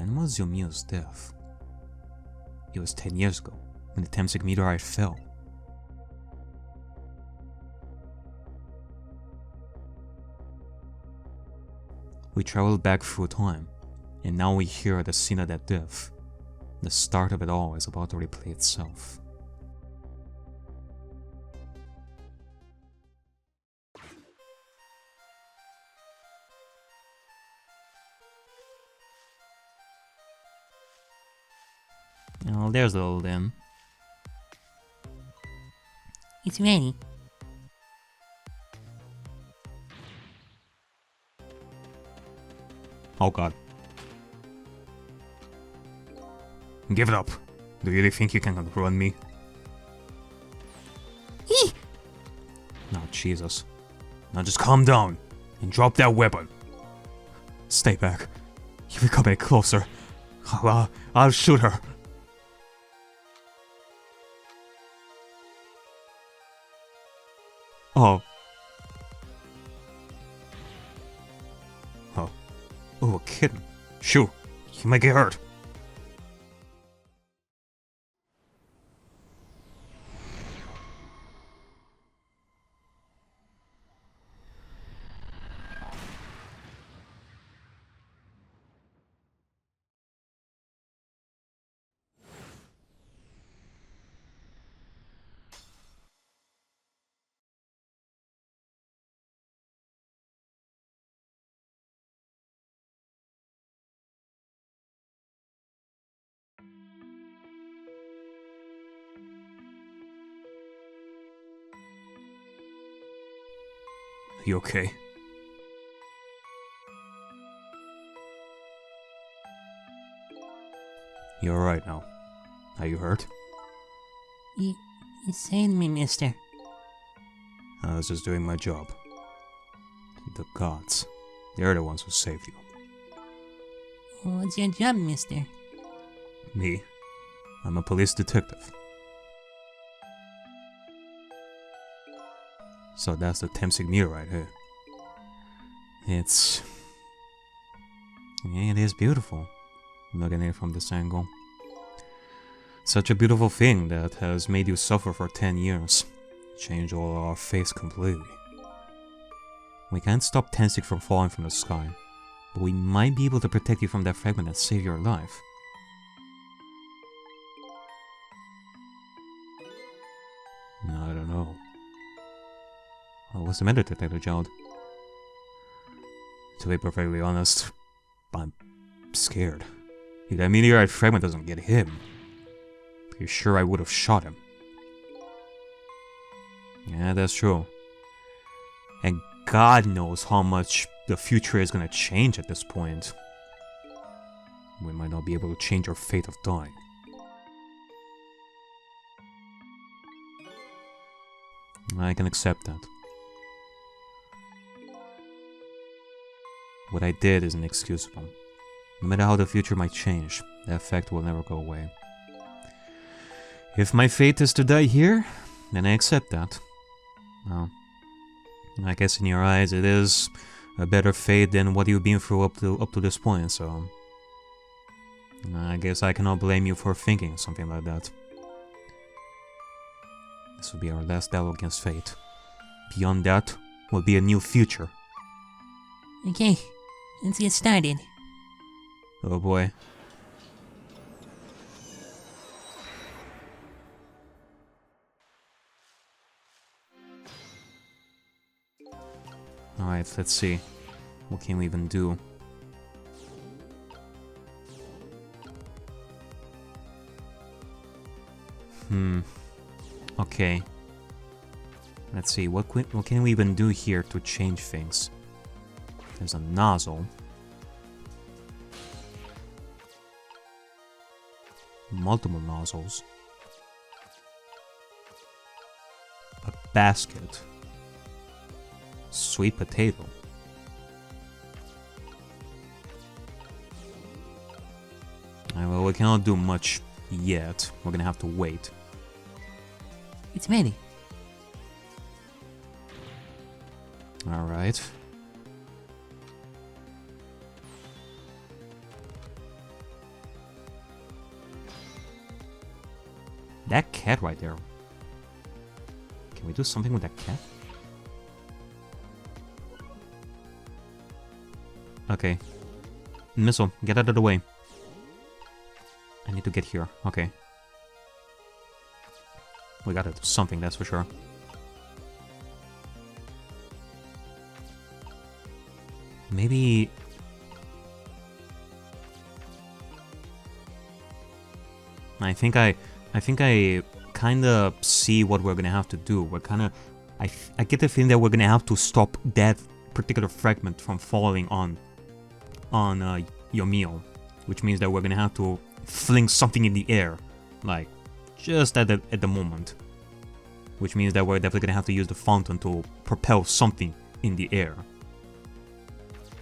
When was Yumio's death? It was 10 years ago, when the Temsik meteorite fell. We traveled back through time, and now we hear the scene of that death. The start of it all is about to replay itself. Oh, there's the old inn. It's ready. Oh god. Give it up. Do you really think you can outrun me? Eeh! No, Jesus. Now just calm down and drop that weapon. Stay back. You're coming closer. I'll shoot her. Oh. Oh, a kitten. Shoot. You might get hurt. You okay? You're alright now. Are you hurt? You saved me, mister. I was just doing my job. The gods. They're the ones who saved you. What's your job, mister? Me? I'm a police detective. So that's the Temsik meteorite here. It is beautiful, looking at it from this angle. Such a beautiful thing that has made you suffer for 10 years. Changed all our fates completely. We can't stop Temsik from falling from the sky, but we might be able to protect you from that fragment and save your life. I don't know. What's the matter, Detective Child? To be perfectly honest, I'm scared. If that meteorite fragment doesn't get him, pretty sure I would have shot him. Yeah, that's true. And God knows how much the future is gonna change at this point. We might not be able to change our fate of dying. I can accept that. What I did is inexcusable. No matter how the future might change, that fact will never go away. If my fate is to die here, then I accept that. Well, I guess in your eyes it is a better fate than what you've been through up to this point, so I guess I cannot blame you for thinking something like that. This will be our last battle against fate. Beyond that will be a new future. Okay, let's get started. Oh boy. Alright, let's see. What can we even do? Okay. Let's see, what can we even do here to change things? There's a nozzle. Multiple nozzles. A basket. Sweet potato. Well, we cannot do much yet. We're gonna have to wait. It's ready. Alright. That cat right there. Can we do something with that cat? Okay. Missile, get out of the way. I need to get here. Okay. We gotta do something, that's for sure. Maybe... I think I kinda see what we're gonna have to do. We're kinda... I get the feeling that we're gonna have to stop that particular fragment from falling on Yomio. Which means that we're gonna have to fling something in the air. Like, just at the moment. Which means that we're definitely gonna have to use the fountain to propel something in the air.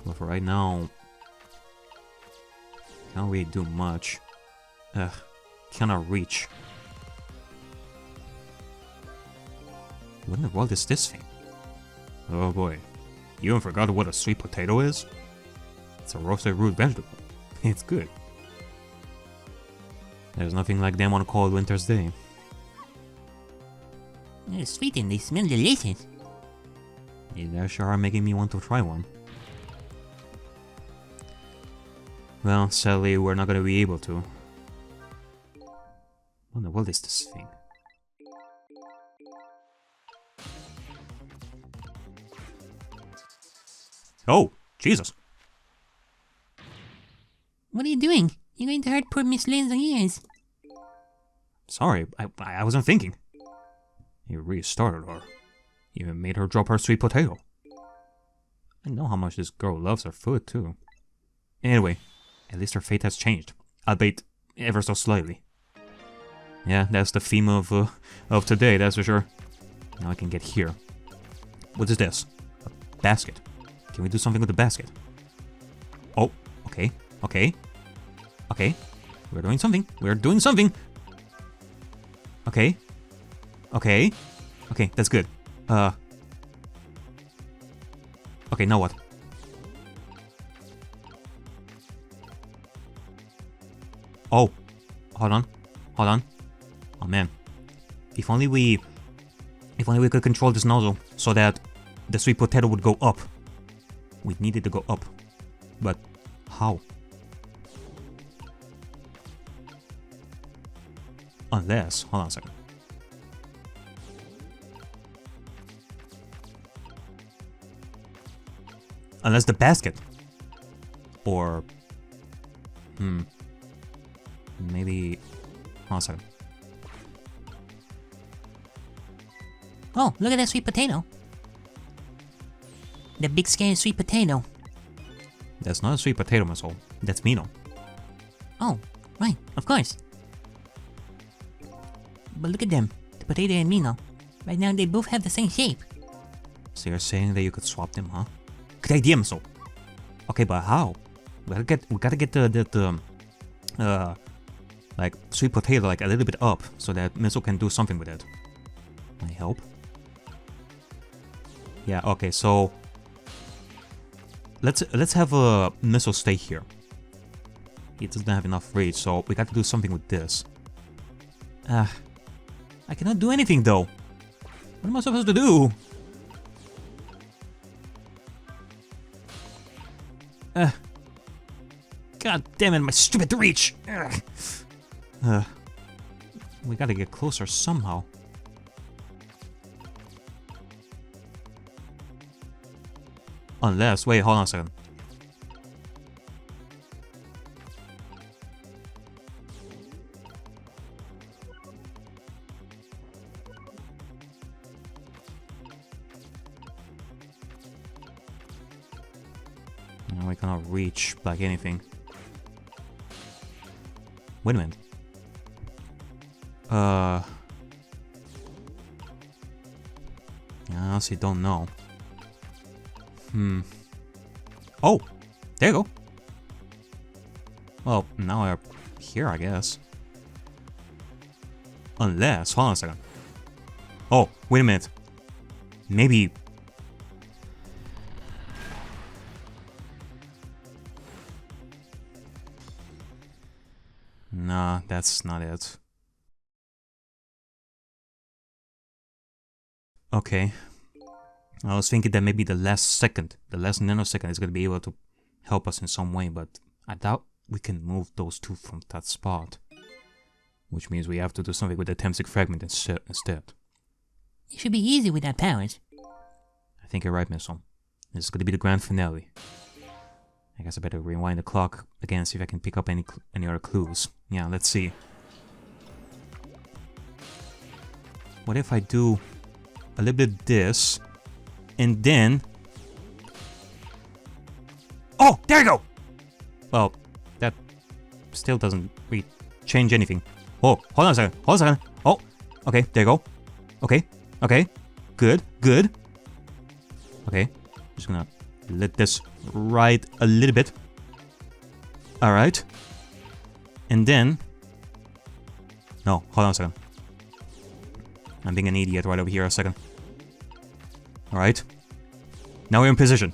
But for right now... can't really do much. Ugh. Cannot reach. What in the world is this thing? Oh boy. You even forgot what a sweet potato is? It's a roasted root vegetable. It's good. There's nothing like them on a cold winter's day. They're sweet and they smell delicious. They sure are making me want to try one. Well, sadly, we're not gonna be able to. What in the world is this thing? Oh, Jesus! What are you doing? You're going to hurt poor Miss Lynn's ears. Sorry, I wasn't thinking. You really startled her. You even made her drop her sweet potato. I know how much this girl loves her food, too. Anyway, at least her fate has changed. Albeit ever so slightly. Yeah, that's the theme of today, that's for sure. Now I can get here. What is this? A basket. Can we do something with the basket? Oh, okay, okay. Okay. We're doing something. We're doing something! Okay. Okay. Okay, that's good. Okay, now what? Oh. Hold on. Hold on. Oh man. If only we could control this nozzle so that the sweet potato would go up. We need it to go up. But how? Unless, hold on a second. Unless the basket. Or, maybe, hold on a second. Oh, look at that sweet potato. The big scary sweet potato. That's not a sweet potato, my soul. That's Mino. Oh, right, of course. But look at them, the potato and Mino. Right now they both have the same shape. So you're saying that you could swap them, huh? Good idea, Missile. Okay, but how? We gotta get the like sweet potato like a little bit up so that Missile can do something with it. Can I help? Yeah. Okay. So let's have a Missile stay here. He doesn't have enough reach, so we got to do something with this. I cannot do anything though. What am I supposed to do? God damn it, my stupid reach! We gotta get closer somehow. Unless, wait, hold on a second. No, we cannot reach like anything. Wait a minute. I honestly don't know. Oh! There you go! Well, now we're here, I guess. Unless, hold on a second. Oh, wait a minute. Maybe... Nah, that's not it. Okay. I was thinking that maybe the last nanosecond is gonna be able to help us in some way, but I doubt we can move those two from that spot. Which means we have to do something with the Temsic fragment instead. It should be easy without powers. I think you're right, Missile. This is gonna be the grand finale. I guess I better rewind the clock again, see if I can pick up any other clues. Yeah, let's see. What if I do a little bit of this, and then... Oh, there you go! Well, that still doesn't really change anything. Oh, hold on a second. Oh, okay, there you go. Okay, good. Okay, just gonna let this ride a little bit. Alright. And then... No, hold on a second. I'm being an idiot right over here a second. Alright. Now we're in position.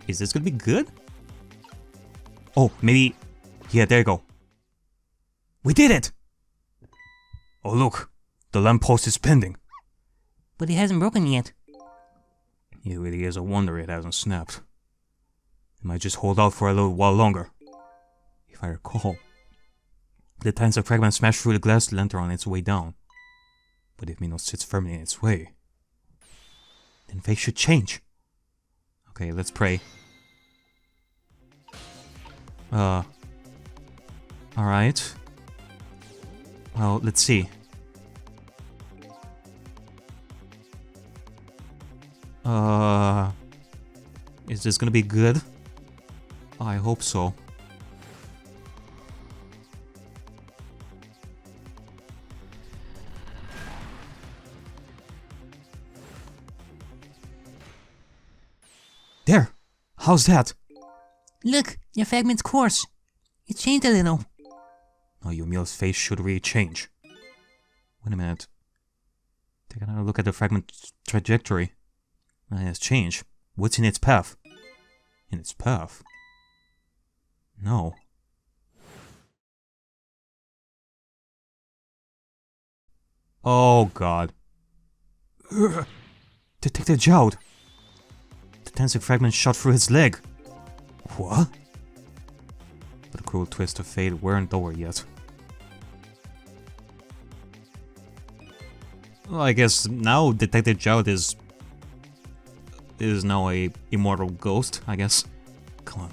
Is this gonna be good? Oh, maybe... Yeah, there you go. We did it! Oh, look. The lamppost is pending. But it hasn't broken yet. It really is a wonder it hasn't snapped. It might just hold out for a little while longer. If I recall, the Temsic fragment smashed through the glass lantern on its way down. But if Minos sits firmly in its way, then fate should change. Okay, let's pray. Alright. Well, let's see. Is this gonna be good? I hope so. There! How's that? Look, your fragment's course. It changed a little. Oh, Yumil's face should really change. Wait a minute. Take another look at the fragment's trajectory. It has changed. What's in its path? In its path? No. Oh god. Detective Joud! The Temsic fragment shot through his leg. What? But the cruel twist of fate weren't over yet. Well, I guess now Detective Joud is now a immortal ghost, I guess. Come on,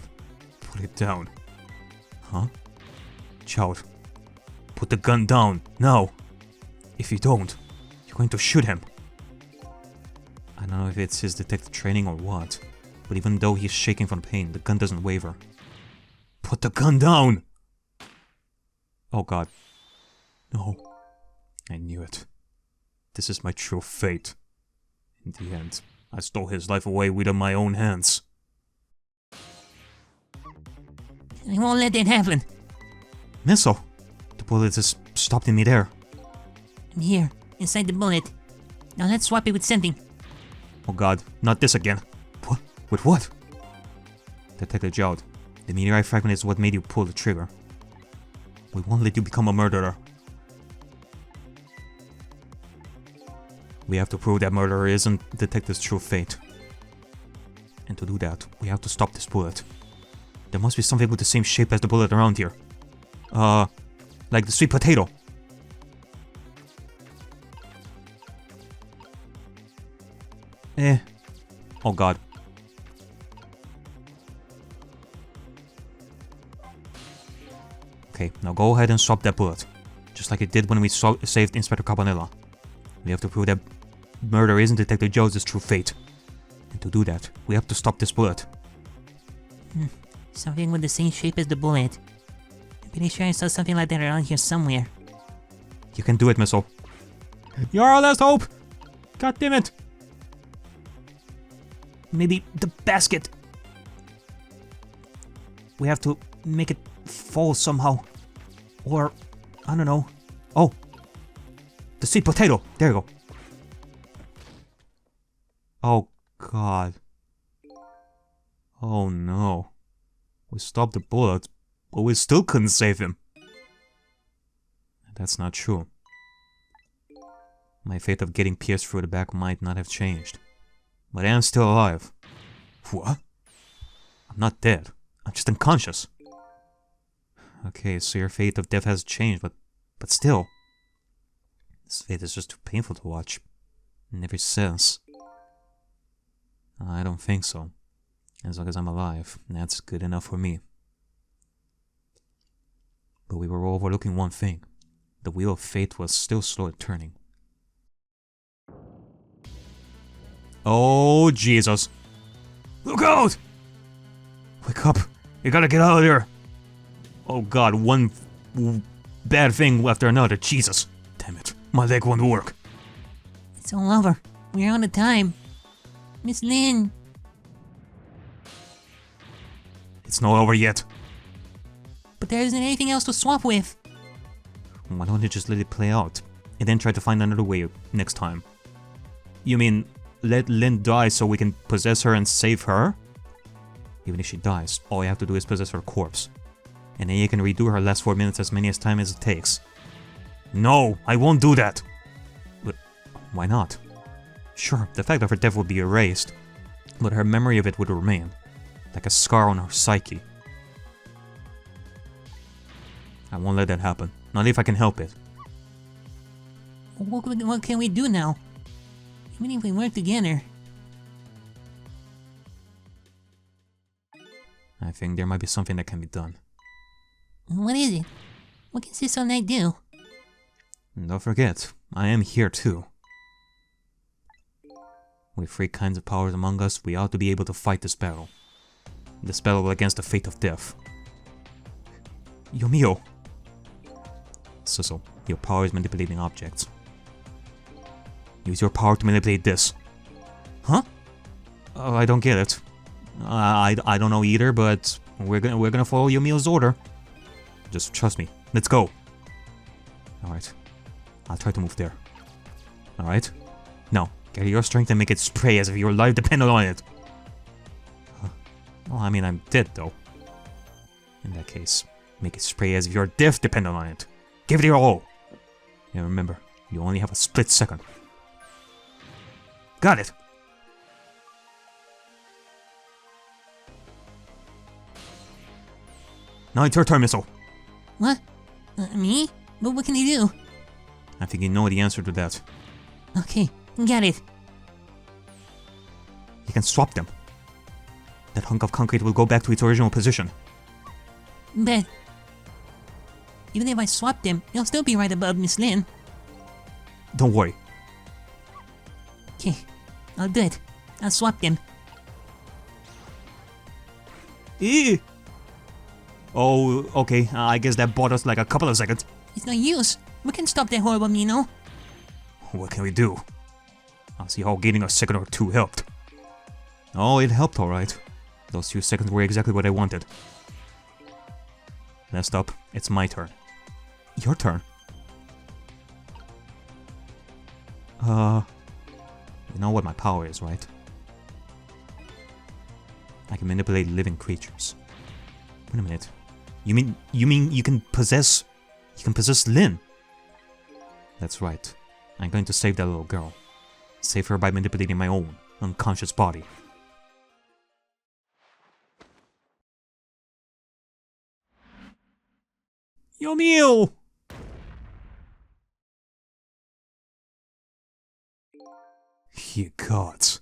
put it down. Huh? Joud, put the gun down, now! If you don't, you're going to shoot him. I don't know if it's his detective training or what, but even though he's shaking from pain, the gun doesn't waver. Put the gun down! Oh god. No. I knew it. This is my true fate. In the end, I stole his life away with my own hands. I won't let that happen. Missile! The bullet is stopped in midair. I'm here, inside the bullet. Now let's swap it with something. Oh god, not this again. What? With what? Detective Joud, the meteorite fragment is what made you pull the trigger. We won't let you become a murderer. We have to prove that murder isn't Detective's true fate. And to do that, we have to stop this bullet. There must be something with the same shape as the bullet around here. Like the sweet potato. Oh god. Okay, now go ahead and swap that bullet. Just like it did when we saved Inspector Cabanilla. We have to prove that murder isn't Detective Jones' true fate. And to do that, we have to stop this bullet. Something with the same shape as the bullet. I'm pretty sure I saw something like that around here somewhere. You can do it, Missile. You're our last hope! God damn it! Maybe the basket. We have to make it fall somehow. Or, I don't know. Oh! The sweet potato! There you go. Oh god. Oh no. We stopped the bullet, but we still couldn't save him. That's not true. My fate of getting pierced through the back might not have changed. But I am still alive. What? I'm not dead. I'm just unconscious. Okay, so your fate of death has changed, but still. This fate is just too painful to watch. In every sense. I don't think so. As long as I'm alive, that's good enough for me. But we were overlooking one thing. The wheel of fate was still slow at turning. Oh, Jesus. Look out! Wake up! You gotta get out of there! Oh god, one bad thing after another. Jesus. Damn it. My leg won't work. It's all over. We're out of time. Miss Lynn. It's not over yet. But there isn't anything else to swap with. Why don't you just let it play out, and then try to find another way next time? You mean, let Lynn die so we can possess her and save her? Even if she dies, all you have to do is possess her corpse. And then you can redo her last 4 minutes as many time as it takes. No, I won't do that! But why not? Sure, the fact of her death would be erased, but her memory of it would remain, like a scar on her psyche. I won't let that happen, not if I can help it. What can we do now? Even if we work together. I think there might be something that can be done. What is it? What can Sissel and I do? And don't forget, I am here too. With 3 kinds of powers among us, we ought to be able to fight this battle. This battle against the fate of death. Yomio! Sissel, your power is manipulating objects. Use your power to manipulate this. Huh? Oh, I don't get it. I don't know either, but we're gonna follow Yomio's order. Just trust me. Let's go. Alright. I'll try to move there. Alright? Now, get your strength and make it spray as if your life depended on it. Well, I mean, I'm dead though. In that case, make it spray as if your death depended on it. Give it your all. And remember, you only have a split second. Got it! Now it's your turn, Missile. What? Me? But what can you do? I think you know the answer to that. Okay, got it. You can swap them. That hunk of concrete will go back to its original position. But even if I swap them, they'll still be right above Miss Lynn. Don't worry. Okay, I'll do it. I'll swap them. Eee! Oh, okay. I guess that bought us like a couple of seconds. It's no use. We can stop that horrible Mino. What can we do? I'll see how getting a second or two helped. Oh, it helped alright. Those few seconds were exactly what I wanted. Next up, it's my turn. Your turn? You know what my power is, right? I can manipulate living creatures. Wait a minute. You mean you can possess Lynn? That's right. I'm going to save that little girl. Save her by manipulating my own unconscious body. Yomio! Ye gods.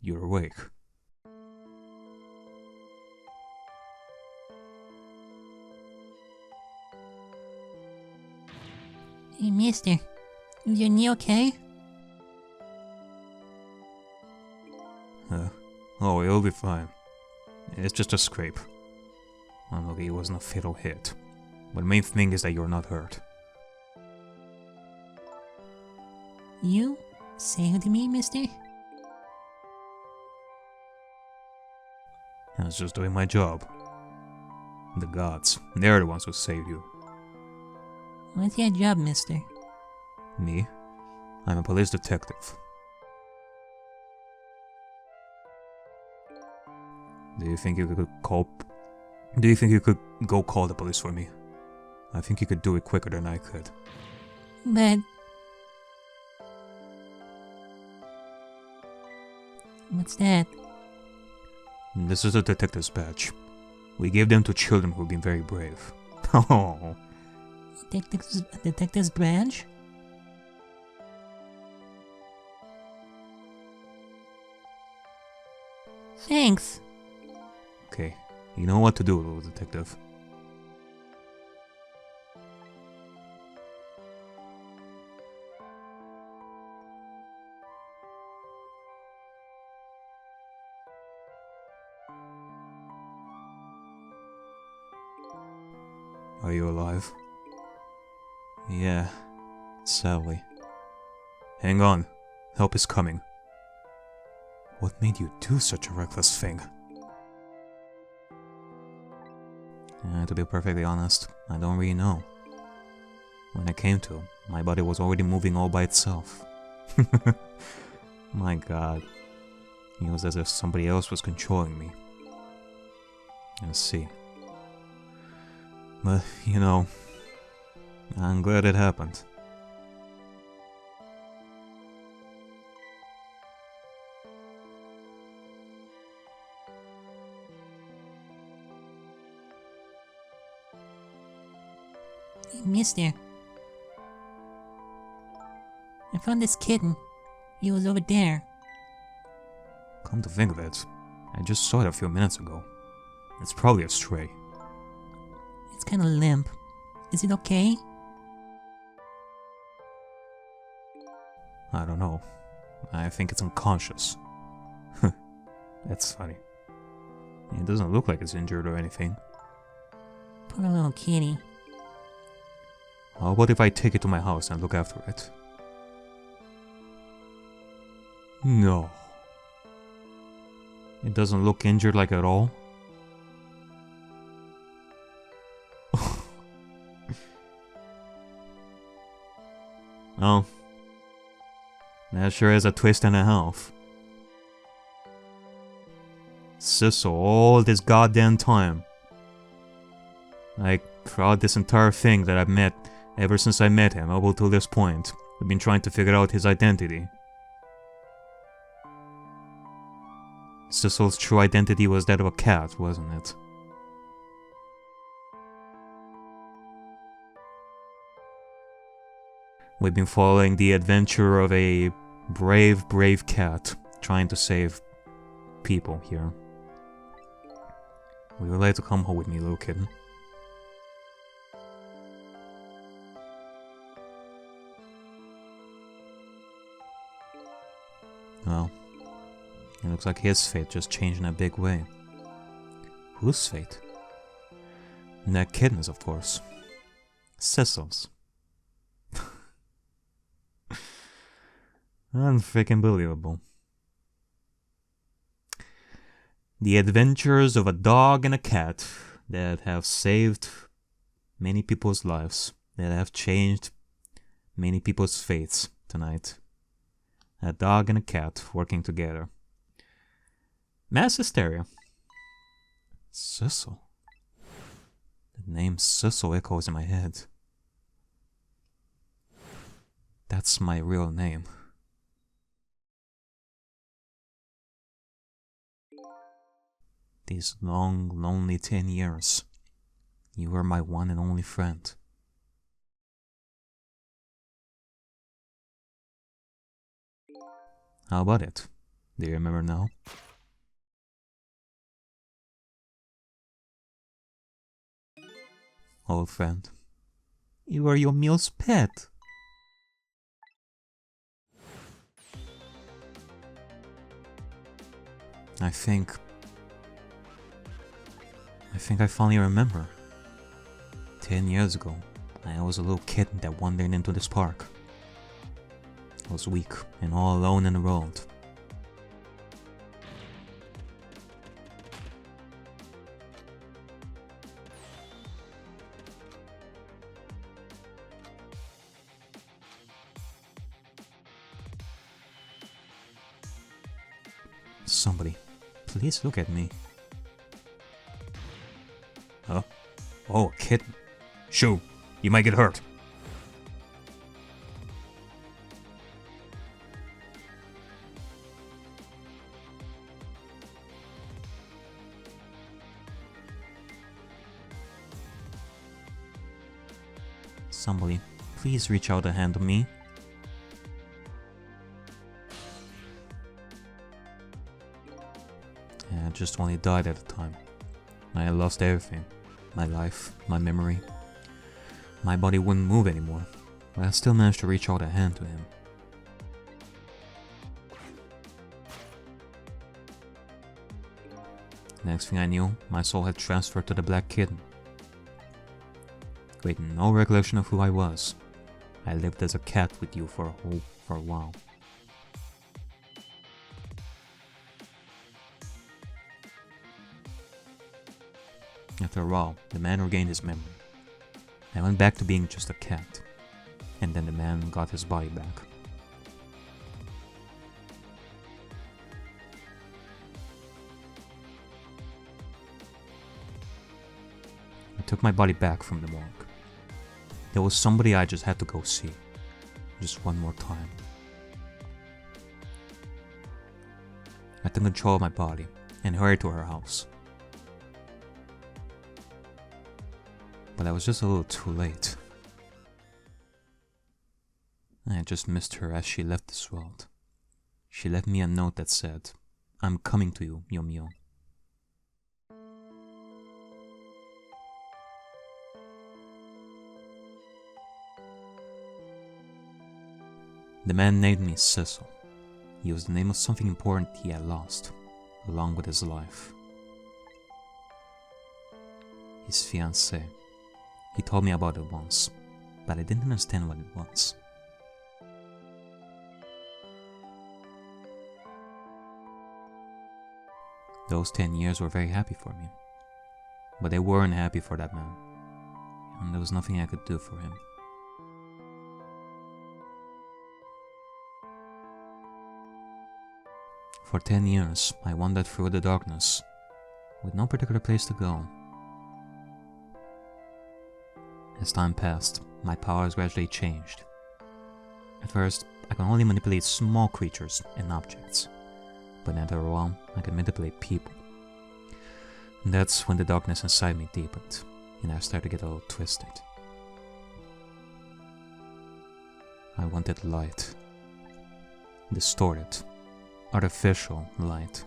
You're awake. Hey, mister. Is your knee okay? Oh, it'll be fine. It's just a scrape. I'm lucky it wasn't a fatal hit. But the main thing is that you're not hurt. You saved me, mister? I was just doing my job. The gods, they're the ones who saved you. What's your job, mister? Me? I'm a police detective. Do you think you could go call the police for me? I think you could do it quicker than I could. But... What's that? This is a detective's badge. We gave them to children who've been very brave. Oh. Detective's branch? Thanks. Okay, you know what to do, little detective. Are you alive? Yeah, sadly. Hang on, help is coming. What made you do such a reckless thing? To be perfectly honest, I don't really know. When I came to, my body was already moving all by itself. My god. It was as if somebody else was controlling me. I see. But, you know, I'm glad it happened. Hey, mister. I found this kitten. He was over there. Come to think of it, I just saw it a few minutes ago. It's probably a stray. It's kinda limp. Is it okay? I don't know. I think it's unconscious. That's funny. It doesn't look like it's injured or anything. Poor little kitty. How about if I take it to my house and look after it? No. It doesn't look injured like at all? Oh. That sure is a twist and a half. Sissel, all this goddamn time. Like, throughout this entire thing that I've met, ever since I met him, up until this point, we've been trying to figure out his identity. Sissel's true identity was that of a cat, wasn't it? We've been following the adventure of a brave, brave cat trying to save people here. Would you like to come home with me, little kitten? Well, it looks like his fate just changed in a big way. Whose fate? That kitten's, of course. Sissel's. Unfreaking believable. The adventures of a dog and a cat that have saved many people's lives, that have changed many people's fates tonight. A dog and a cat working together. Mass hysteria. Sissel. The name Sissel echoes in my head. That's my real name. These long, lonely 10 years, you were my one and only friend. How about it? Do you remember now? Old friend, you are your meal's pet. I think I finally remember. 10 years ago, I was a little kid that wandered into this park. I was weak and all alone in the world. Somebody, please look at me. Huh? Oh, a kitten. Shoo, you might get hurt. Somebody, please reach out a hand to me. I just only died at the time. I lost everything. My life, my memory. My body wouldn't move anymore, but I still managed to reach out a hand to him. Next thing I knew, my soul had transferred to the black kitten. With no recollection of who I was, I lived as a cat with you for a while. After a while, the man regained his memory. I went back to being just a cat, and then the man got his body back. I took my body back from the morgue. There was somebody I just had to go see, just one more time. I took control of my body and hurried to her house. But I was just a little too late. I just missed her as she left this world. She left me a note that said, "I'm coming to you, Yomio." The man named me Sissel. He was the name of something important he had lost, along with his life. His fiancée. He told me about it once, but I didn't understand what it was. Those 10 years were very happy for me, but they weren't happy for that man, and there was nothing I could do for him. For 10 years, I wandered through the darkness, with no particular place to go. As time passed, my powers gradually changed. At first, I could only manipulate small creatures and objects, but after a while, I could manipulate people. And that's when the darkness inside me deepened, and I started to get a little twisted. I wanted light. Distorted, artificial light.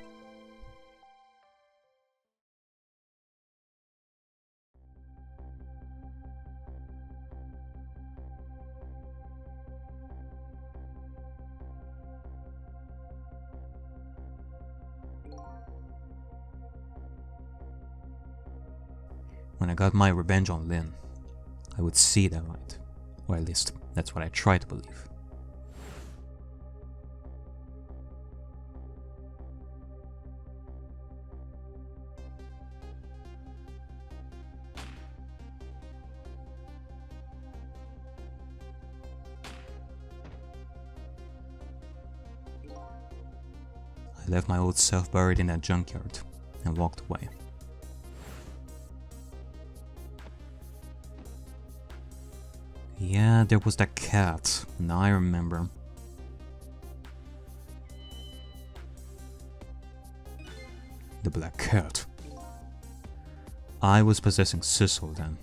When I got my revenge on Lynn, I would see that light, or at least that's what I tried to believe. I left my old self buried in that junkyard and walked away. Yeah, there was that cat. Now I remember. The black cat. I was possessing Sissel then.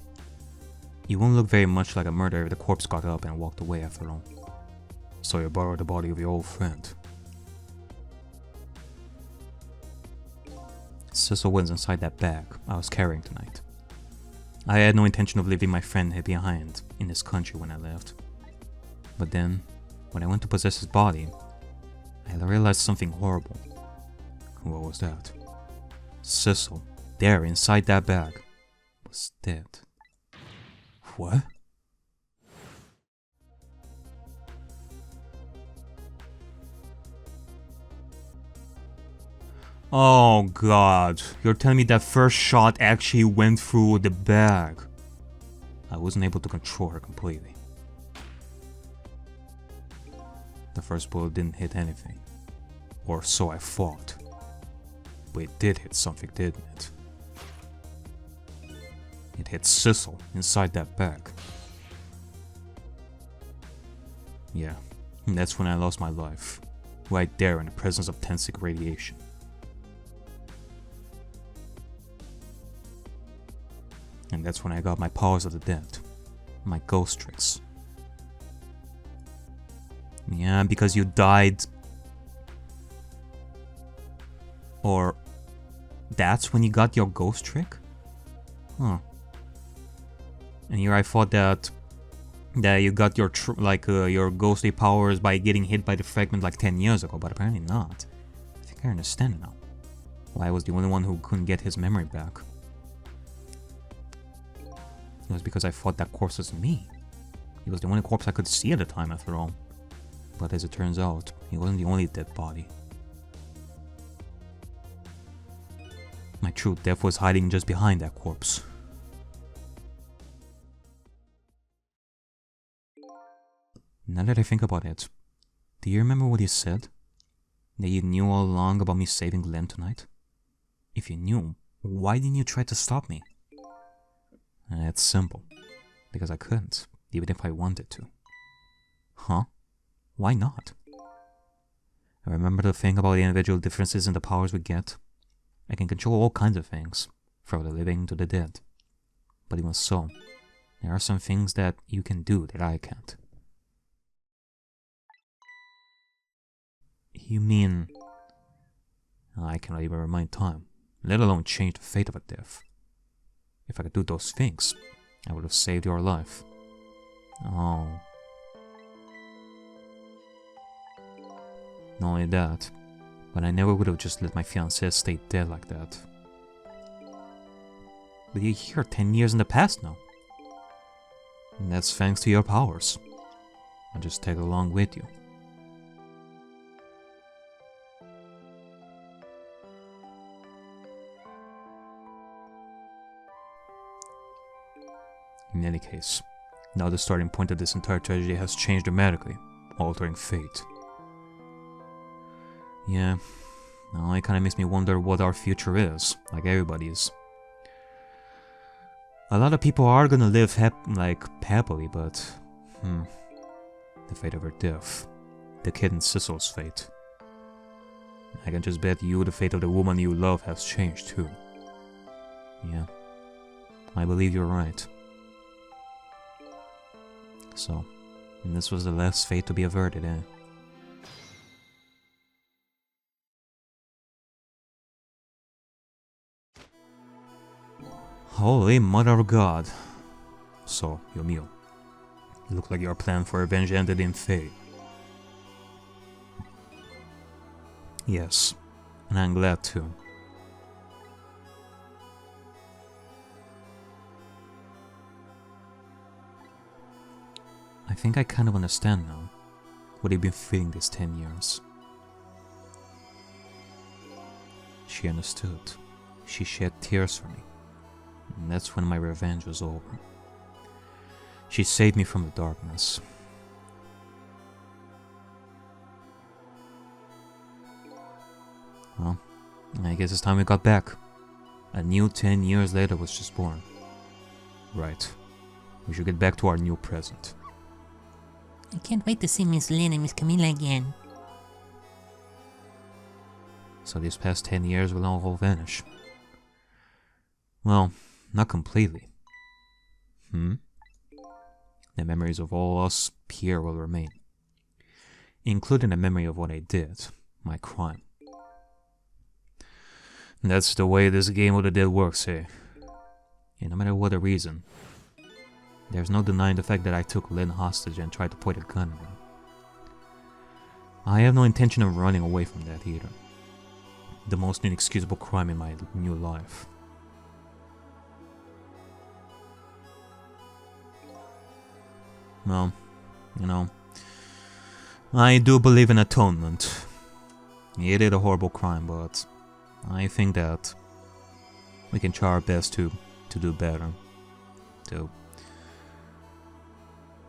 You won't look very much like a murderer if the corpse got up and walked away after all. So you borrowed the body of your old friend. Sissel was inside that bag I was carrying tonight. I had no intention of leaving my friend here behind in this country when I left. But then, when I went to possess his body, I realized something horrible. What was that? Sissel, there inside that bag, was dead. What? Oh god, you're telling me that first shot actually went through the bag. I wasn't able to control her completely. The first bullet didn't hit anything. Or so I thought. But it did hit something, didn't it? It hit Sissel inside that bag. Yeah, and that's when I lost my life. Right there in the presence of toxic radiation. And that's when I got my powers of the dead. My ghost tricks. Yeah, because you died. Or that's when you got your ghost trick? Huh. And here I thought that you got your your ghostly powers by getting hit by the fragment like 10 years ago, but apparently not. I think I understand now. Why I was the only one who couldn't get his memory back. It was because I thought that corpse was me. He was the only corpse I could see at the time, after all. But as it turns out, he wasn't the only dead body. My true death was hiding just behind that corpse. Now that I think about it, do you remember what you said? That you knew all along about me saving Glenn tonight? If you knew, why didn't you try to stop me? It's simple. Because I couldn't, even if I wanted to. Huh? Why not? I remember the thing about the individual differences in the powers we get. I can control all kinds of things, from the living to the dead. But even so, there are some things that you can do that I can't. You mean... I cannot even remind time, let alone change the fate of a death. If I could do those things, I would have saved your life. Oh. Not only that, but I never would have just let my fiancée stay dead like that. But you're here 10 years in the past now. And that's thanks to your powers. I'll just tag along with you. In any case, now the starting point of this entire tragedy has changed dramatically, altering fate. Yeah, now it kinda makes me wonder what our future is, like everybody's. A lot of people are gonna live happily, but... the fate of her death. The kid and Sissel's fate. I can just bet you the fate of the woman you love has changed too. Yeah, I believe you're right. So, and this was the last fate to be averted, eh? Holy Mother of God. So, Yomio, it looked like your plan for revenge ended in fate. Yes, and I'm glad too. I think I kind of understand now what you've been feeling these 10 years. She understood. She shed tears for me. And that's when my revenge was over. She saved me from the darkness. Well, I guess it's time we got back. A new 10 years later was just born. Right. We should get back to our new present. I can't wait to see Miss Lynn and Miss Camilla again. So these past 10 years will all vanish. Well, not completely. The memories of all us here will remain. Including the memory of what I did, my crime. That's the way this game of the dead works, eh? And no matter what the reason, there's no denying the fact that I took Lynn hostage and tried to point a gun at him. I have no intention of running away from that either. The most inexcusable crime in my new life. Well, you know, I do believe in atonement. It is a horrible crime, but I think that we can try our best to do better. To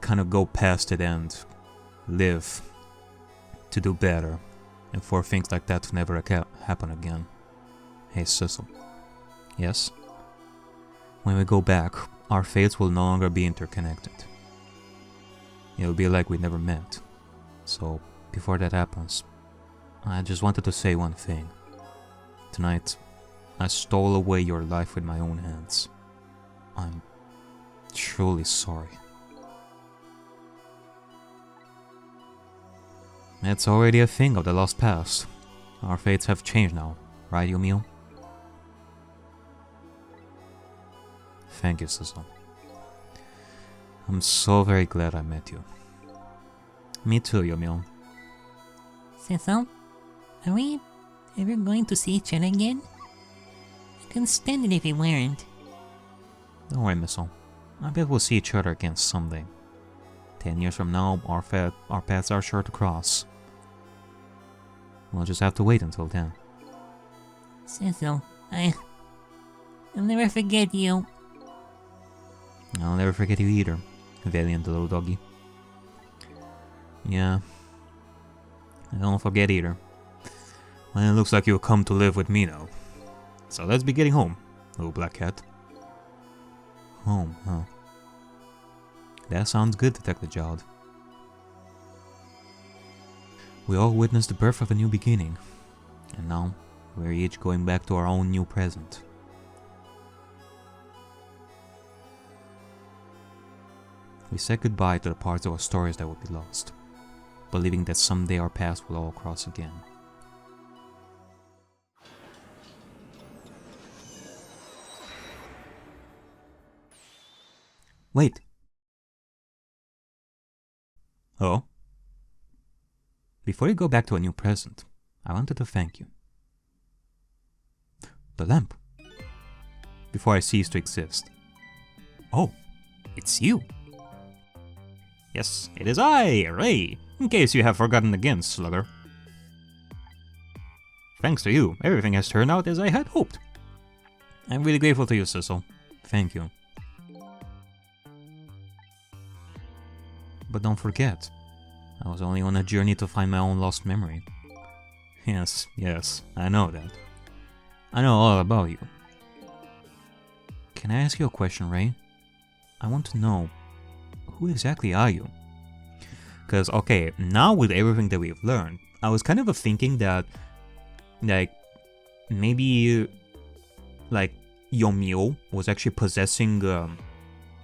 kind of go past it and live to do better, and for things like that to never happen again. Hey, Sissel. Yes? When we go back, our fates will no longer be interconnected. It'll be like we never met. So, before that happens, I just wanted to say one thing. Tonight, I stole away your life with my own hands. I'm truly sorry. It's already a thing of the lost past. Our fates have changed now, right, Yumio? Thank you, Sissel. I'm so very glad I met you. Me too, Yumio. Sissel, are we ever going to see each other again? I couldn't stand it if we weren't. Don't worry, Missile. I bet we'll see each other again someday. 10 years from now, our paths are sure to cross. We'll just have to wait until then. Sissel, I'll never forget you. I'll never forget you either, valiant little doggy. Yeah, I don't forget either. Well, it looks like you'll come to live with me now. So let's be getting home, little black cat. Home, huh? That sounds good, Detective Jald. We all witnessed the birth of a new beginning, and now we're each going back to our own new present. We said goodbye to the parts of our stories that would be lost, believing that someday our paths will all cross again. Wait. Oh? Before you go back to a new present, I wanted to thank you. The lamp. Before I cease to exist. Oh, it's you. Yes, it is I, Ray, in case you have forgotten again, slugger. Thanks to you, everything has turned out as I had hoped. I'm really grateful to you, Sissel. Thank you. But don't forget, I was only on a journey to find my own lost memory. Yes, I know that. I know all about you. Can I ask you a question, Ray? I want to know, who exactly are you? Because, okay, now with everything that we've learned, I was kind of thinking that, like, maybe, like, Yomio was actually possessing, like,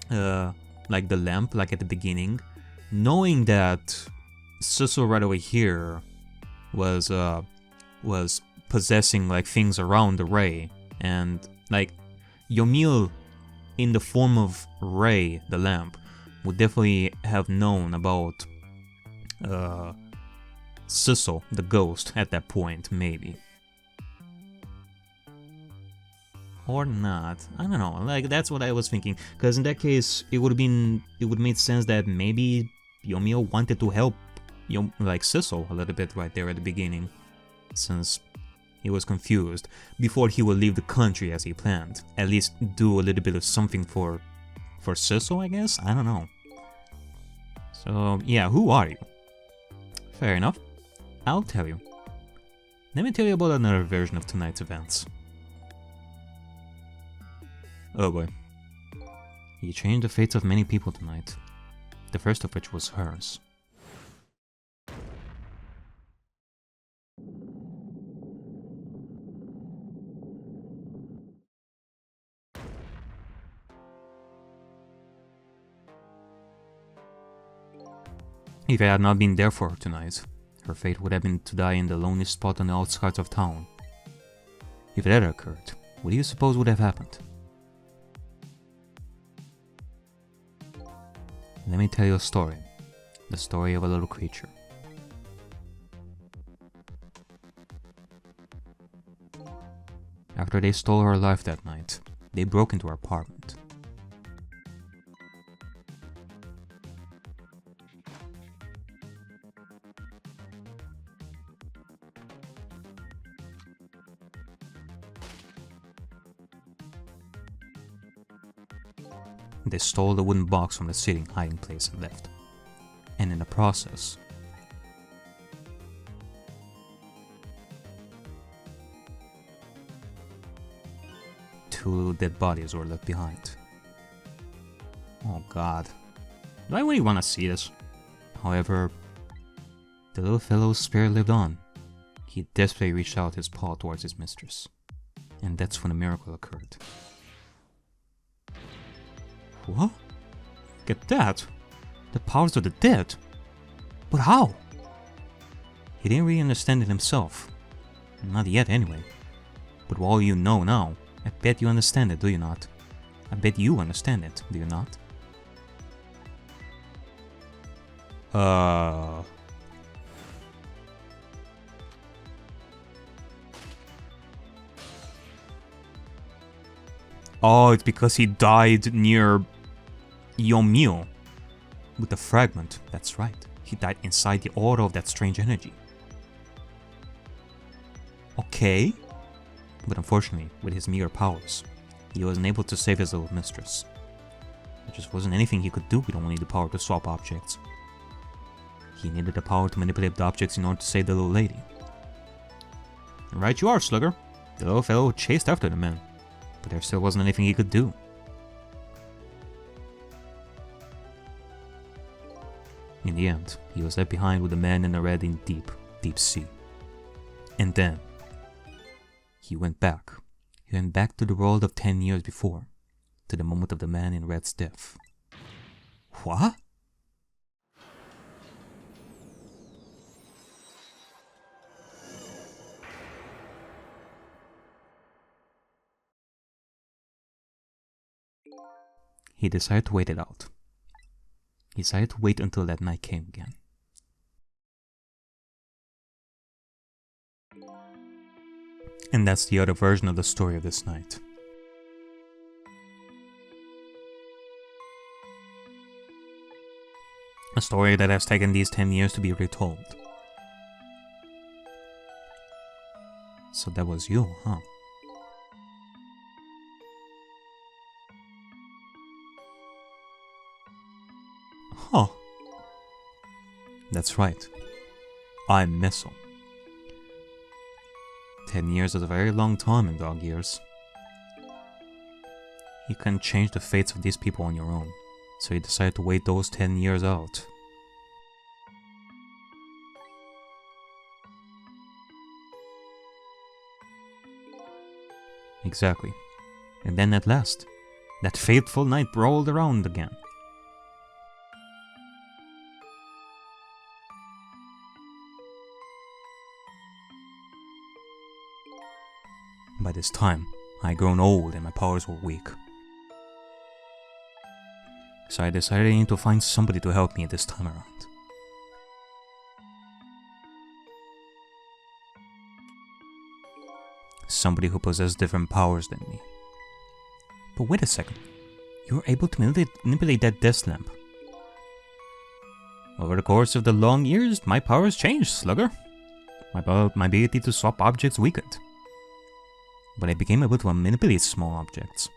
the lamp, like, at the beginning, knowing that Sissel right over here was possessing, like, things around the Ray, and, like, Yomil, in the form of Ray, the lamp, would definitely have known about Sissel, the ghost, at that point, maybe. Or not. I don't know. Like, that's what I was thinking. Because in that case, it would make sense that maybe Yomio wanted to help like Sissel a little bit right there at the beginning, since he was confused before he would leave the country as he planned. At least do a little bit of something for Sissel, I guess? I don't know. So, yeah, who are you? Fair enough. I'll tell you. Let me tell you about another version of tonight's events. Oh boy. You changed the fates of many people tonight. The first of which was hers. If I had not been there for her tonight, her fate would have been to die in the loneliest spot on the outskirts of town. If that had occurred, what do you suppose would have happened? Let me tell you a story. The story of a little creature. After they stole her life that night, they broke into her apartment. They stole the wooden box from the sitting hiding place and left. And in the process, 2 dead bodies were left behind. Oh god. Do I really want to see this? However, the little fellow's spirit lived on. He desperately reached out his paw towards his mistress. And that's when a miracle occurred. What? Get that? The powers of the dead? But how? He didn't really understand it himself. Not yet, anyway. But with all you know now, I bet you understand it, do you not? I bet you understand it, do you not? Oh, it's because he died near Yomio with the fragment. That's right. He died inside the aura of that strange energy. Okay. But unfortunately, with his meager powers, he wasn't able to save his little mistress. There just wasn't anything he could do with only the power to swap objects. He needed the power to manipulate the objects in order to save the little lady. Right you are, Slugger. The little fellow chased after the man, but there still wasn't anything he could do. In the end, he was left behind with the man in the red in deep, deep sea. And then, he went back. He went back to the world of 10 years before, to the moment of the man in red's death. What? He decided to wait it out. He decided to wait until that night came again. And that's the other version of the story of this night. A story that has taken these 10 years to be retold. So that was you, huh? Huh. That's right. I'm Sissel. 10 years is a very long time in dog years. You can't change the fates of these people on your own, so you decided to wait those 10 years out. Exactly. And then at last, that fateful night rolled around again. By this time, I had grown old and my powers were weak. So I decided I need to find somebody to help me this time around. Somebody who possessed different powers than me. But wait a second, you were able to manipulate that desk lamp. Over the course of the long years, my powers changed, Slugger. My ability to swap objects weakened. But I became able to manipulate small objects.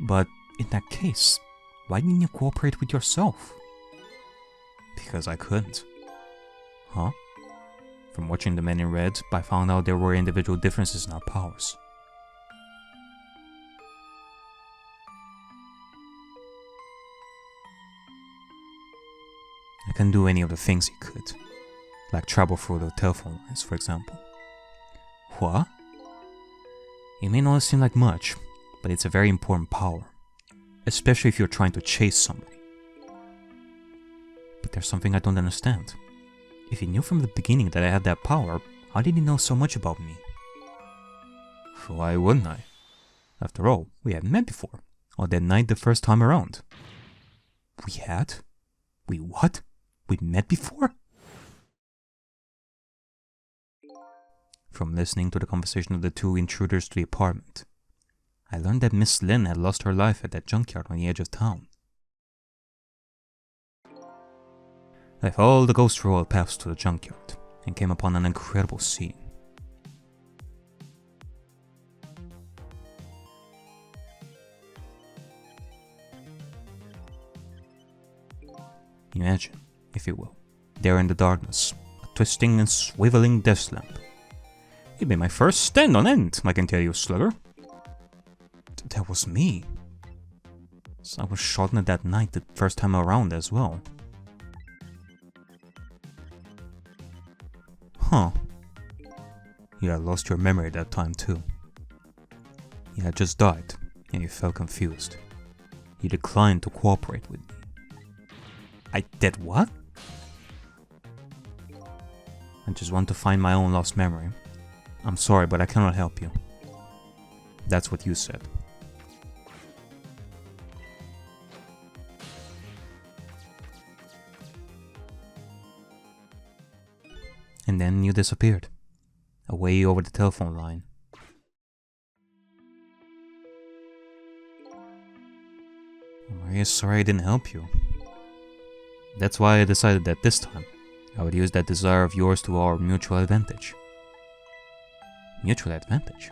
But in that case, why didn't you cooperate with yourself? Because I couldn't. Huh? From watching the Men in Red, I found out there were individual differences in our powers. I can't do any of the things he could, like travel through the telephone lines, for example. What? It may not seem like much, but it's a very important power, especially if you're trying to chase somebody. But there's something I don't understand. If he knew from the beginning that I had that power, how did he know so much about me? Why wouldn't I? After all, we had met before, on that night the first time around. We had? We what? We met before? From listening to the conversation of the two intruders to the apartment, I learned that Miss Lynn had lost her life at that junkyard on the edge of town. I followed the ghost road paths to the junkyard and came upon an incredible scene. Imagine, if you will, there in the darkness, a twisting and swiveling desk lamp. It made my first stand on end, I can tell you, Slugger. That was me. So I was shot in that night the first time around as well. Huh. You had lost your memory that time too. You had just died, and you felt confused. You declined to cooperate with me. I did what? I just want to find my own lost memory. I'm sorry, but I cannot help you. That's what you said. And then you disappeared. Away over the telephone line. I'm really sorry I didn't help you. That's why I decided that this time, I would use that desire of yours to our mutual advantage. Mutual advantage?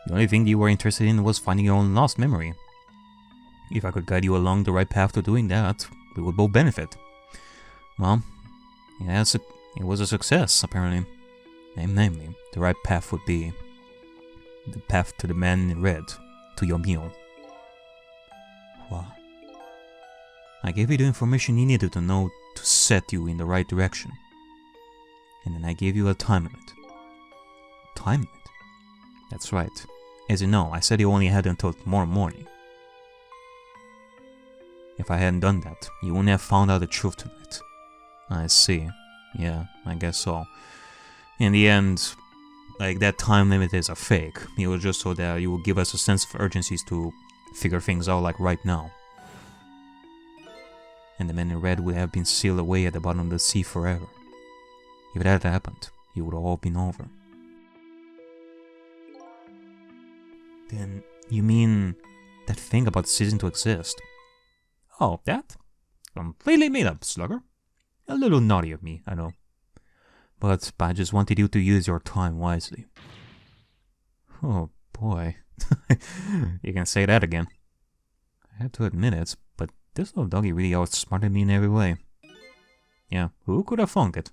The only thing you were interested in was finding your own lost memory. If I could guide you along the right path to doing that, we would both benefit. Well, yes, it was a success, apparently. Namely, the right path would be the path to the man in red, to your meal. What? I gave you the information you needed to know to set you in the right direction. And then I gave you a time limit. Time limit? That's right. As you know, I said you only had until tomorrow morning. If I hadn't done that, you wouldn't have found out the truth tonight. I see. Yeah, I guess so. In the end, like, that time limit is a fake. It was just so that you would give us a sense of urgency to figure things out like right now. And the men in red would have been sealed away at the bottom of the sea forever. If that had happened, it would have all been over. Then, you mean that thing about ceasing to exist? Oh, that? Completely made up, slugger. A little naughty of me, I know. But I just wanted you to use your time wisely. Oh boy. You can say that again. I have to admit it, but this little doggy really outsmarted me in every way. Yeah, who could have thunk it?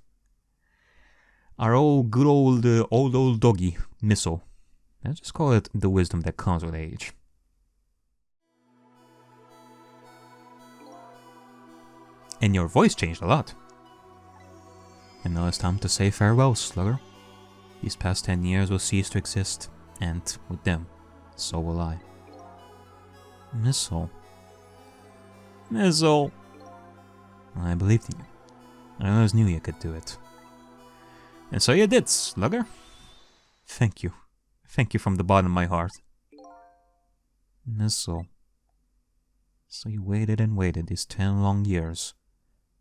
Our good old doggy, Missile. Let's just call it the wisdom that comes with age. And your voice changed a lot. And now it's time to say farewell, slugger. These past 10 years will cease to exist, and with them, so will I. Missile. Missile. I believed in you. I always knew you could do it. And so you did, slugger. Thank you. Thank you from the bottom of my heart. Missile. So you waited and waited these 10 long years.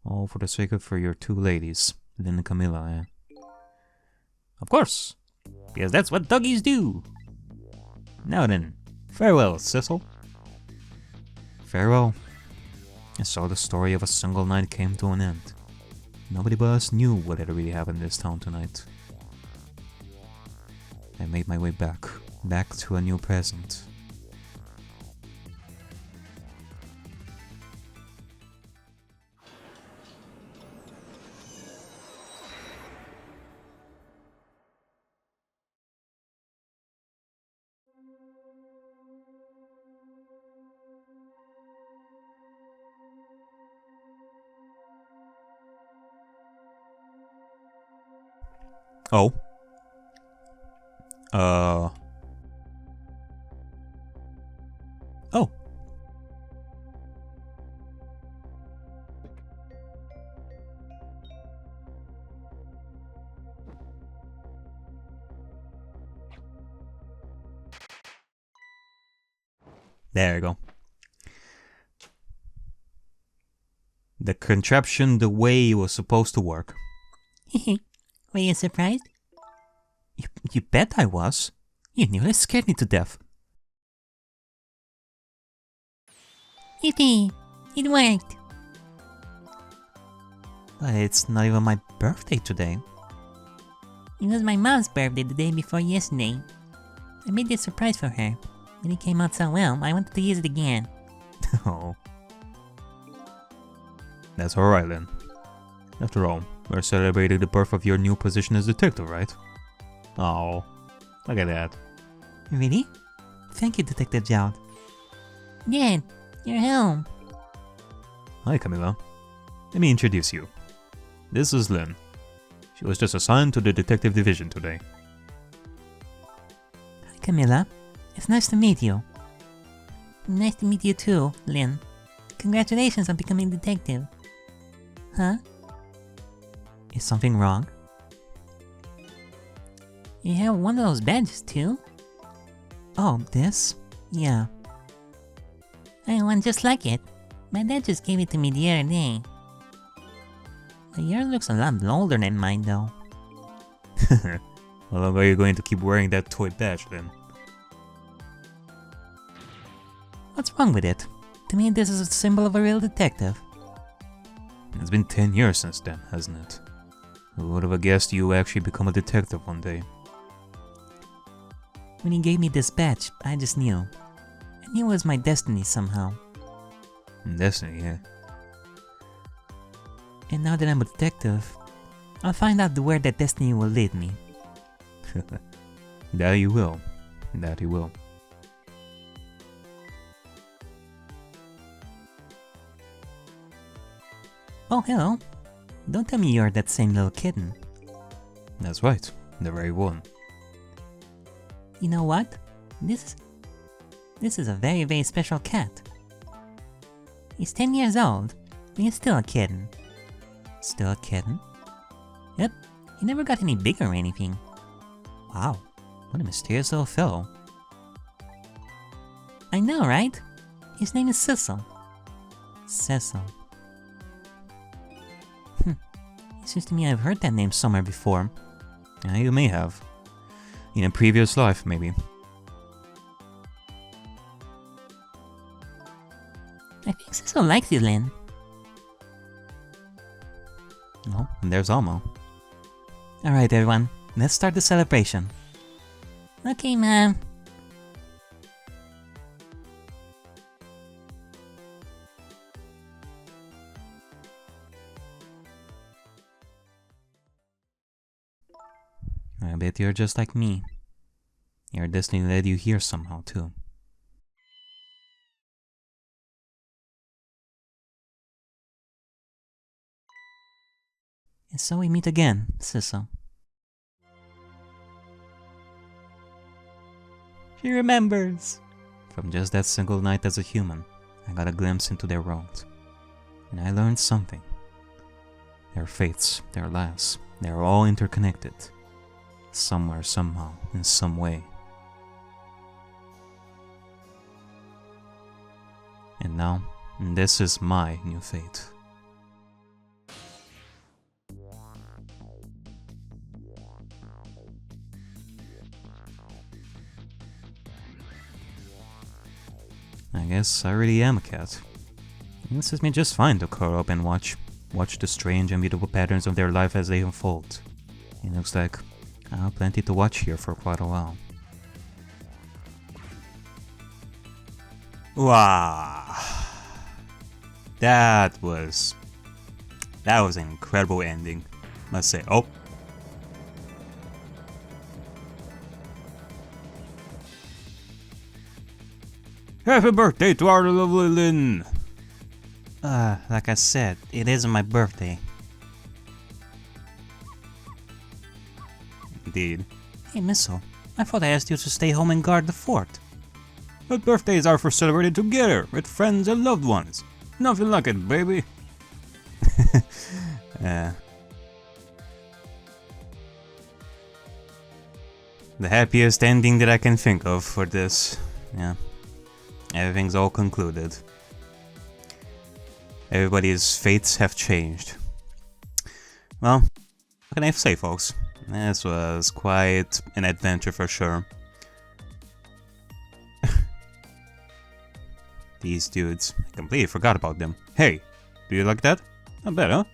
All for the sake of your two ladies, Lynn and Camilla, eh? Of course, because that's what doggies do. Now then, farewell, Sissel. Farewell. And so the story of a single night came to an end. Nobody but us knew what had really happened in this town tonight. I made my way back to a new present. Oh. Oh. There you go. The contraption the way it was supposed to work. Were you surprised? You bet I was. You nearly scared me to death. Yippee! It worked! But it's not even my birthday today. It was my mom's birthday the day before yesterday. I made this surprise for her, and it came out so well, I wanted to use it again. Oh. That's alright then. After all, we're celebrating the birth of your new position as detective, right? Oh, look at that. Really? Thank you, Detective Jout. Dad, you're home. Hi, Camilla. Let me introduce you. This is Lynn. She was just assigned to the detective division today. Hi, Camilla. It's nice to meet you. Nice to meet you too, Lynn. Congratulations on becoming detective. Huh? Is something wrong? You have one of those badges too? Oh, this? Yeah. I have one just like it. My dad just gave it to me the other day. But yours looks a lot older than mine though. How long are you going to keep wearing that toy badge then? What's wrong with it? To me, this is a symbol of a real detective. It's been 10 years since then, hasn't it? Who would have guessed you actually become a detective one day? When he gave me this badge, I just knew. I knew it was my destiny somehow. Destiny, yeah. And now that I'm a detective, I'll find out where that destiny will lead me. That you will. That you will. Oh, hello. Don't tell me you're that same little kitten. That's right, the very one. You know what? This is a very, very special cat. He's 10 years old, but he's still a kitten. Still a kitten? Yep, he never got any bigger or anything. Wow, what a mysterious little fellow. I know, right? His name is Sissel. Sissel. It seems to me I've heard that name somewhere before. Yeah, you may have. In a previous life, maybe. I think Sissel likes you, Lynn. Oh, and there's Almo. Alright everyone, let's start the celebration. Okay, Mom. I bet you're just like me. Your destiny led you here somehow, too. And so we meet again, Sissel. She remembers! From just that single night as a human, I got a glimpse into their world. And I learned something. Their fates, their lives, they're all interconnected. Somewhere, somehow, in some way. And now, this is my new fate. I guess I really am a cat. It suits me just fine to curl up and watch the strange and beautiful patterns of their life as they unfold. It looks like I have plenty to watch here for quite a while. Wow! That was an incredible ending, must say. Oh! Happy birthday to our lovely Lynn! Like I said, it isn't my birthday. Indeed. Hey, Missile, I thought I asked you to stay home and guard the fort. But birthdays are for celebrating together, with friends and loved ones. Nothing like it, baby. The happiest ending that I can think of for this. Yeah. Everything's all concluded. Everybody's fates have changed. Well, what can I say, folks? This was quite an adventure for sure. These dudes, I completely forgot about them. Hey, do you like that? Not bad, huh?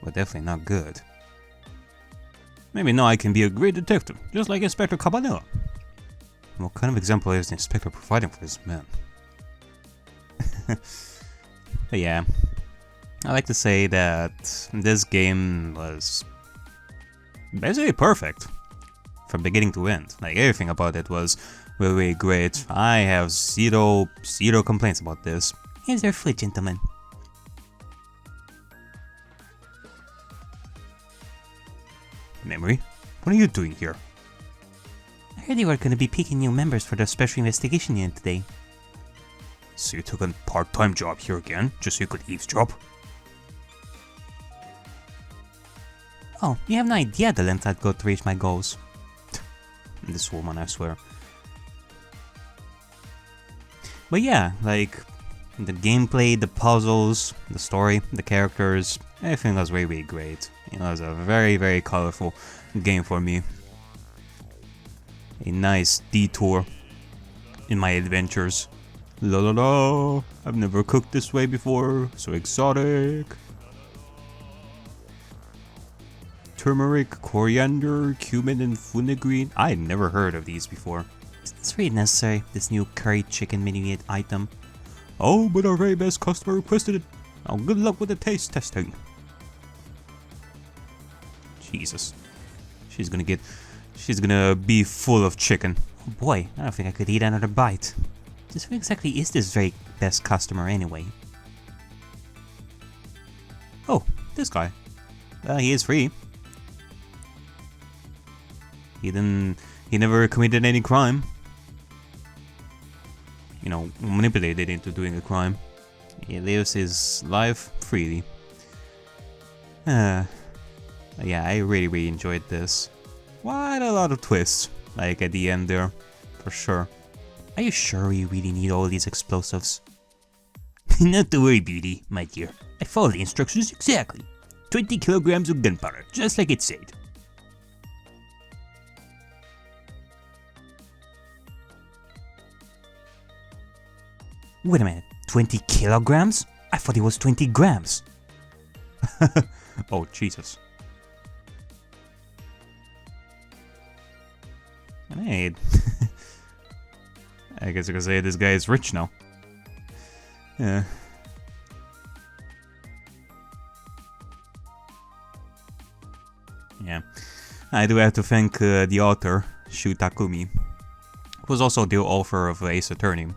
But definitely not good. Maybe now I can be a great detective, just like Inspector Cabanilla. What kind of example is the Inspector providing for this man? But yeah, I like to say that this game was basically perfect from beginning to end. Like, everything about it was Wait, great. I have zero complaints about this. Here's your food, gentlemen. Memory, what are you doing here? I heard you were going to be picking new members for the special investigation unit today. So you took a part-time job here again, just so you could eavesdrop? Oh, you have no idea the length I'd go to reach my goals. This woman, I swear. But yeah, like, the gameplay, the puzzles, the story, the characters, everything was really great. You know, it was a very colorful game for me. A nice detour in my adventures. La la la, I've never cooked this way before, so exotic. Turmeric, coriander, cumin, and fenugreek. I had never heard of these before. It's really necessary, this new curry chicken mini item. Oh, but our very best customer requested it. Now good luck with the taste testing. Jesus. She's gonna be full of chicken. Oh boy, I don't think I could eat another bite. Just who exactly is this very best customer anyway? Oh, this guy. He is free. He never committed any crime. You know, manipulated into doing a crime. He lives his life freely. Yeah, I really enjoyed this. Quite a lot of twists, like at the end there, for sure. Are you sure you really need all these explosives? Not to worry, Beauty, my dear. I followed the instructions exactly. 20 kilograms of gunpowder, just like it said. Wait a minute, 20 kilograms? I thought it was 20 grams. Oh, Jesus. Hey, I guess I could say this guy is rich now. Yeah. Yeah. I do have to thank the author, Shu Takumi, who was also the author of Ace Attorney,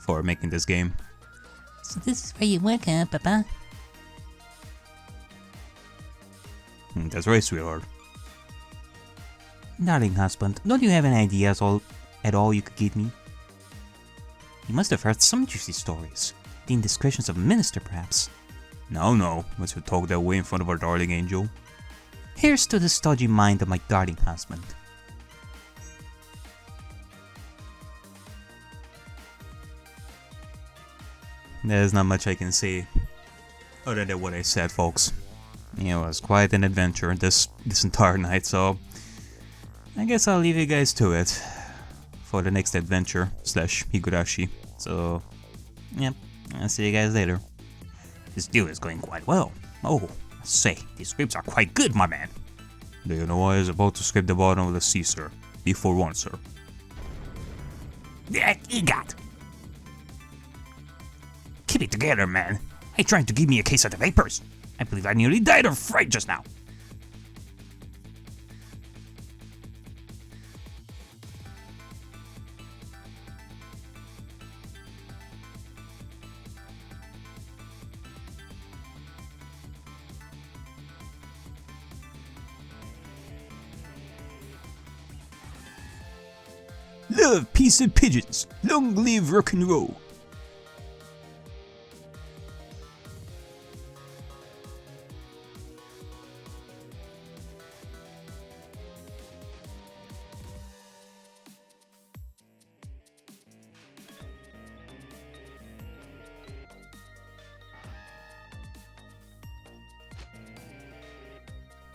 for making this game. So this is where you work, huh, Papa? That's right, sweetheart. Darling husband, don't you have any ideas at all you could give me? You must have heard some juicy stories. The indiscretions of a minister, perhaps. No, must you talk that way in front of our darling angel? Here's to the stodgy mind of my darling husband. There's not much I can say other than what I said, folks. It was quite an adventure this entire night, so I guess I'll leave you guys to it for the next adventure / Higurashi. So, yep, I'll see you guys later. This deal is going quite well. Oh, say, these scripts are quite good, my man. Do you know I was about to scrape the bottom of the sea, sir? Be forewarned, sir. Yeah, EGOT. Keep it together, man. Are you trying to give me a case of the vapors? I believe I nearly died of fright just now. Love, peace, and pigeons. Long live rock and roll.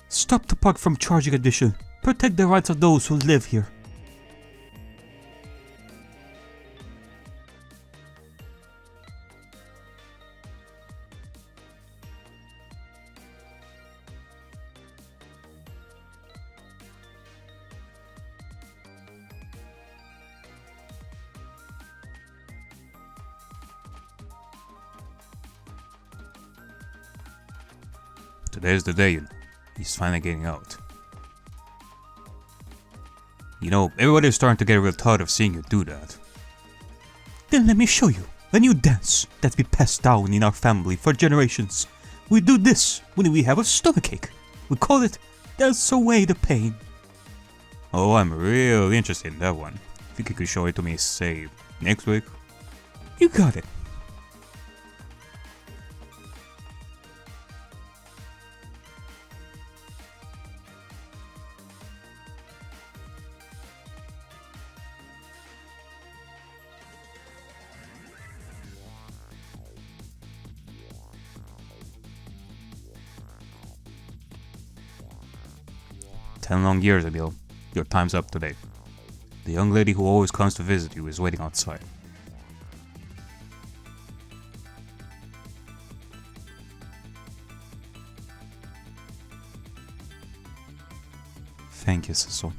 Stop the puck from charging addition. Protect the rights of those who live here. Today's the day, you know. He's finally getting out. You know, everybody's starting to get real tired of seeing you do that. Then let me show you a new dance that's been passed down in our family for generations. We do this when we have a stomachache. We call it Dance Away the Pain. Oh, I'm real interested in that one. Think you could show it to me, say, next week? You got it. "10 long years, Emil. Your time's up today. The young lady who always comes to visit you is waiting outside." Thank you, Sissel.